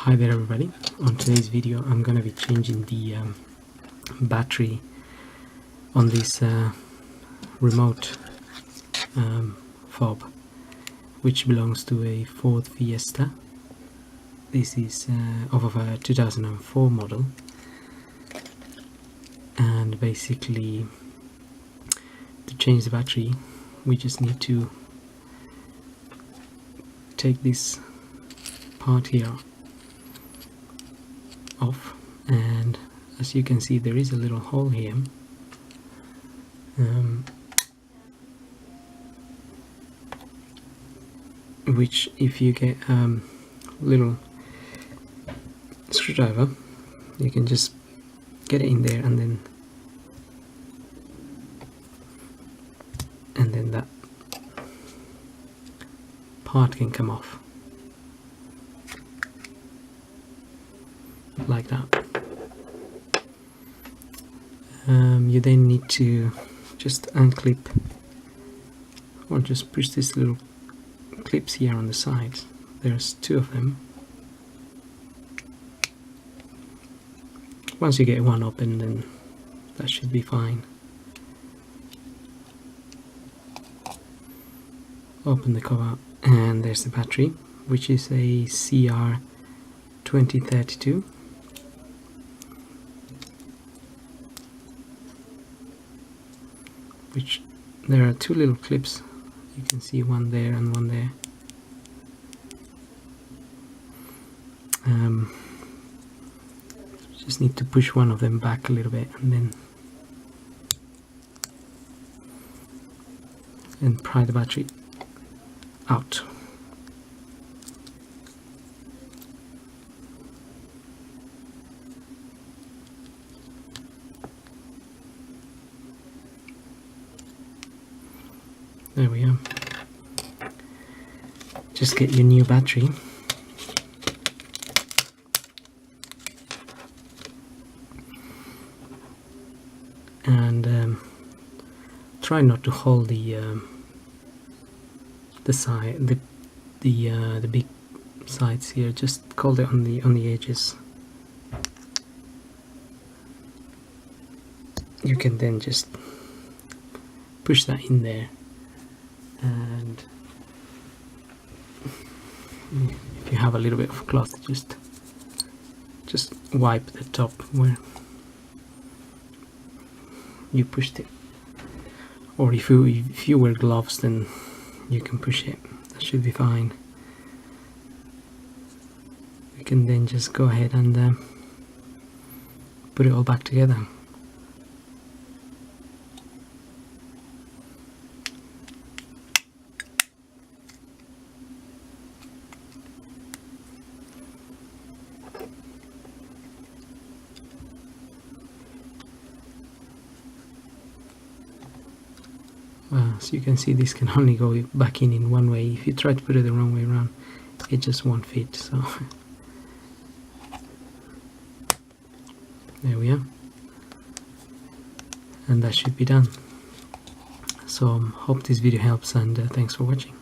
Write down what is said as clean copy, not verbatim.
Hi there everybody. On today's video I'm going to be changing the battery on this remote fob, which belongs to a Ford Fiesta. This is of a 2004 model, and basically to change the battery we just need to take this part here off, and as you can see there is a little hole here, which if you get a little screwdriver you can just get it in there, and then that part can come off like that. You then need to just unclip or just push these little clips here on the sides. There's two of them. Once you get one open, then that should be fine. Open the cover and there's the battery, which is a CR2032. Which there are two little clips, you can see one there and one there. Just need to push one of them back a little bit and pry the battery out. There we are. Just get your new battery and try not to hold the side, the big sides here. Just hold it on the edges. You can then just push that in there. And if you have a little bit of cloth, just wipe the top where you pushed it, or if you wear gloves then you can push it. That should be fine. You can then just go ahead and put it all back together. So you can see this can only go back in one way. If you try to put it the wrong way around, it just won't fit. So there we are, and that should be done. So hope this video helps, and thanks for watching.